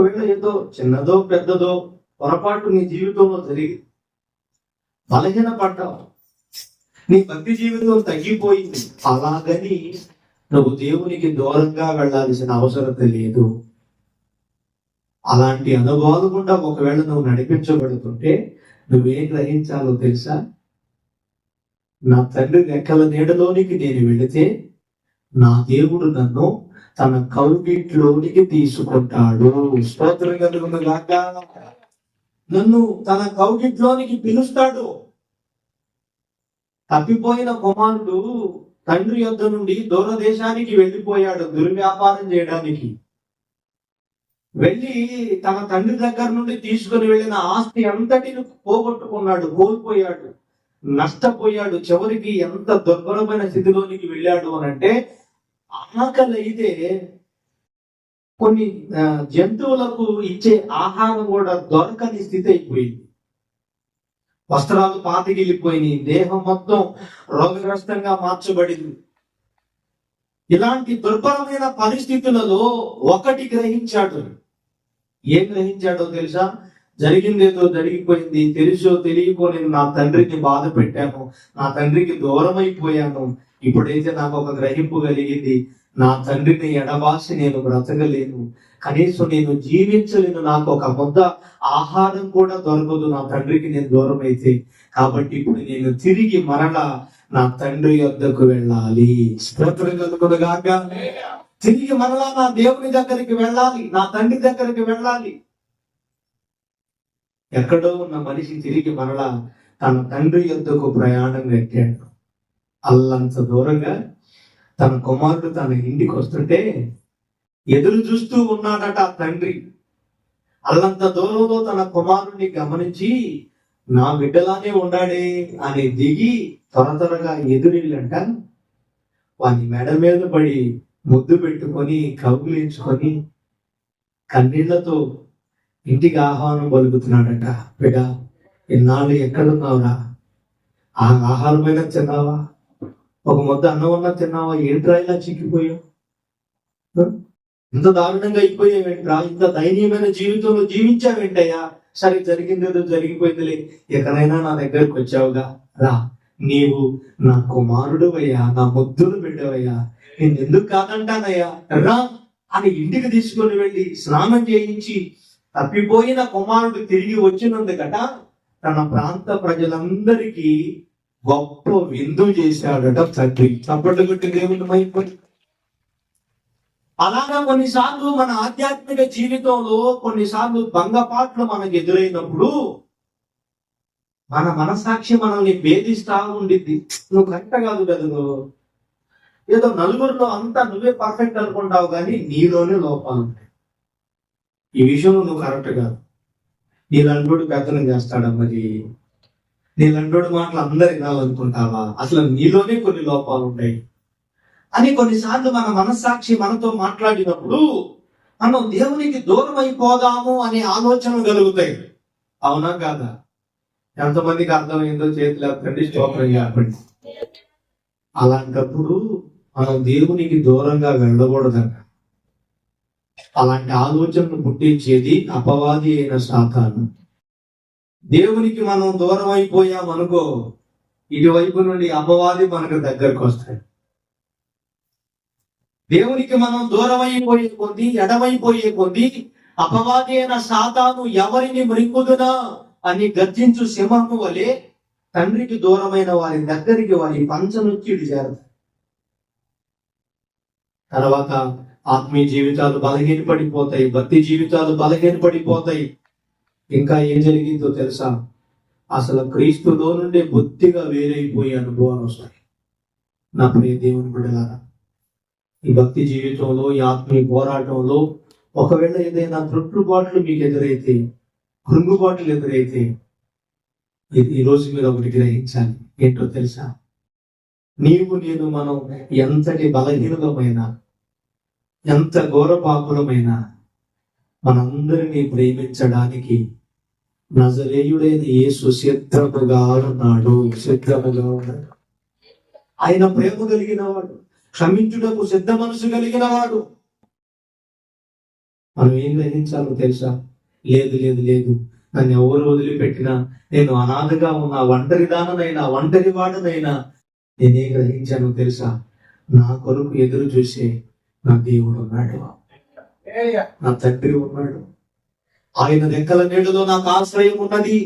ఒకవేళ ఏదో చిన్నదో పెద్దదో పొరపాటు నీ జీవితంలో జరిగి బలహీన పడ్డావు, నీ భక్తి జీవితం తగ్గిపోయింది, అలాగని నువ్వు దేవునికి దూరంగా వెళ్ళాల్సిన అవసరం లేదు. అలాంటి అనుభవాలు గుండా ఒకవేళ నువ్వు నడిపించబడుతుంటే నువ్వేం గ్రహించాలో తెలుసా? నా తండ్రి రెక్కల నీడలోనికి నేను వెళితే నా దేవుడు నన్ను తన కౌగిట్లోనికి తీసుకుంటాడు. స్తోత్రం కలుగును గాక. నన్ను తన కౌగిట్లోనికి పిలుస్తాడు. తప్పిపోయిన కుమారుడు తండ్రి యొద్ద నుండి దూరదేశానికి వెళ్ళిపోయాడు దుర్వ్యాపారం చేయడానికి. వెళ్ళి తన తండ్రి దగ్గర నుండి తీసుకుని వెళ్ళిన ఆస్తి అంతటిని పోగొట్టుకున్నాడు, కోల్పోయాడు, నష్టపోయాడు. చివరికి ఎంత దుర్భరమైన స్థితిలోనికి వెళ్ళాడు అని అంటే, ఆకలి అయితే కొన్ని జంతువులకు ఇచ్చే ఆహారం కూడా దొరకని స్థితి అయిపోయింది. వస్త్రాలు పాతిగిలిపోయినాయి, దేహం మొత్తం రోగగ్రస్తంగా మార్చబడింది. ఇలాంటి దుర్భరమైన పరిస్థితులలో ఒకటి గ్రహించాడు. ఏం గ్రహించాడో తెలుసా? జరిగిందేదో జరిగిపోయింది, తెలుసో తెలియకో నేను నా తండ్రిని బాధ పెట్టాను, నా తండ్రికి దూరం అయిపోయాను. ఇప్పుడైతే నాకు ఒక గ్రహింపు కలిగింది, నా తండ్రిని ఎడబాసి నేను బ్రతకలేను, కనీసం నేను జీవించలేను, నాకు ఒక ముద్ద ఆహారం కూడా దొరకదు నా తండ్రికి నేను దూరం అయితే. కాబట్టి ఇప్పుడు నేను తిరిగి మరలా నా తండ్రి యొద్దకు వెళ్ళాలి. స్తోత్రం కలుగునుగాక. తిరిగి మరలా నా దేవుని దగ్గరికి వెళ్ళాలి, నా తండ్రి దగ్గరికి వెళ్ళాలి. ఎక్కడో ఉన్న మనిషి తిరిగి మరలా తన తండ్రి యొద్దకు ప్రయాణం కట్టాడు. అల్లంత దూరంగా తన కుమారుడు తన ఇంటికి వస్తుంటే ఎదురు చూస్తూ ఉన్నాడట ఆ తండ్రి. అల్లంత దూరంలో తన కుమారుడిని గమనించి నా బిడ్డలానే ఉన్నాడే అని దిగి త్వరగా ఎదురిల్లంట వాని మెడ మీద పడి ముద్దు పెట్టుకొని కౌగిలించుకొని కన్నీళ్లతో ఇంటికి ఆహ్వానం పలుకుతున్నాడట. బిడ్డ, ఇన్నాళ్ళు ఎక్కడున్నావురా? ఆ ఆహారమైనా తిన్నావా? ఒక ముద్ద అన్నం అన్నా తిన్నావా? ఏంట్రా ఇలా చిక్కిపోయావు? ఇంత దారుణంగా అయిపోయావేంట్రా? ఇంత దయనీయమైన జీవితంలో జీవించావేంటయ్యా? సరే, జరిగిందేదో జరిగిపోయిందిలే, ఎక్కడైనా నా దగ్గరకు వచ్చావుగా, రా, నీవు నా కుమారుడు అయ్యా, నా ముద్దులు బిడ్డవయ్యా, నేను ఎందుకు కాదంటానయ్యా, రా అని ఇంటికి తీసుకొని వెళ్ళి స్నానం చేయించి తప్పిపోయిన కుమారుడు తిరిగి వచ్చినందుకట తన ప్రాంత ప్రజలందరికీ గొప్ప విందు చేశాడట తండ్రి. చప్పట్లు కొట్టి దేవుని మైపడి. అలాగా కొన్నిసార్లు మన ఆధ్యాత్మిక జీవితంలో కొన్నిసార్లు భంగపాట్లు మనకు ఎదురైనప్పుడు మన మనసాక్షి మనల్ని భేదిస్తా ఉండిద్ది. నువ్వు కరెక్ట్ కాదు కదా, నువ్వు ఏదో నలుగురిలో అంతా నువ్వే పర్ఫెక్ట్ అనుకుంటావు, కానీ నీలోనే లోపాలు ఉంటాయి. ఈ విషయంలో నువ్వు కరెక్ట్ కాదు. నీలంటోడు పెత్తనం చేస్తాడా? మరి నీలంటోడు మాటలు అందరు వినాలనుకుంటావా? అసలు నీలోనే కొన్ని లోపాలు ఉంటాయి అని కొన్నిసార్లు మన మనస్సాక్షి మనతో మాట్లాడినప్పుడు మనం దేవునికి దూరం అయిపోదాము అనే ఆలోచనలు కలుగుతాయి. అవునా కాదా? ఎంతమందికి అర్థమైందో చేతులు ఎత్తండి, స్తోత్రం చెప్పండి. అలాంటప్పుడు మనం దేవునికి దూరంగా వెళ్ళకూడదన్న అలాంటి ఆలోచనను పుట్టించేది అపవాది అయిన సాతాను. దేవునికి మనం దూరం అయిపోయామనుకో, ఇటువైపు నుండి అపవాది మనకు దగ్గరకు వస్తాయి. దేవునికి మనం దూరం అయిపోయే కొద్దీ, ఎడమైపోయే కొద్దీ అపవాది అయిన సాతాను ఎవరిని మృంగుదునా అని గర్జించు సింహము వలె తండ్రికి దూరమైన వారి దగ్గరికి వారి పంచనొచ్చి చేరతారు. తర్వాత ఆత్మీయ జీవితాలు బలహీనపడిపోతాయి, భక్తి జీవితాలు బలహీనపడిపోతాయి. ఇంకా ఏం జరిగిందో తెలుసా? అసలు క్రీస్తులో నుండి బొత్తిగా వేరైపోయే అనుభవాలు వస్తాయి. నా ప్రియ దేవుని బిడ్డలారా, ఈ భక్తి జీవితంలో, ఈ ఆత్మీయ పోరాటంలో ఒకవేళ ఏదైనా త్రుట్టుబాట్లు మీకు ఎదురైతే, కృంగుబాట్లు ఎదురైతే, ఈరోజు మీరు ఒకటి గ్రహించాలి. ఏంటో తెలుసా? నీవు నేను మనం ఎంతటి బలహీనమైనా, ఎంత ఘోరపాకులమైనా మనందరినీ ప్రేమించడానికి నజరేయుడైన యేసు సిద్ధముగా ఉన్నాడు. ఆయన ప్రేమ కలిగిన వాడు, క్షమించుటకు సిద్ధ మనసు కలిగిన వాడు. మనం ఏం గ్రహించాలో తెలుసా? లేదు లేదు లేదు, నన్ను ఎవరు వదిలిపెట్టినా, నేను అనాథగా ఉన్న ఒంటరిదాననైనా ఒంటరి వాడనైనా నేనే గ్రహించానో తెలుసా? నా కొరకు ఎదురు చూసే నా దేవుడు ఉన్నాడు, నా తండ్రి ఉన్నాడు. ఆయన రెక్కల నీడలో నాకు ఆశ్రయం ఉన్నది.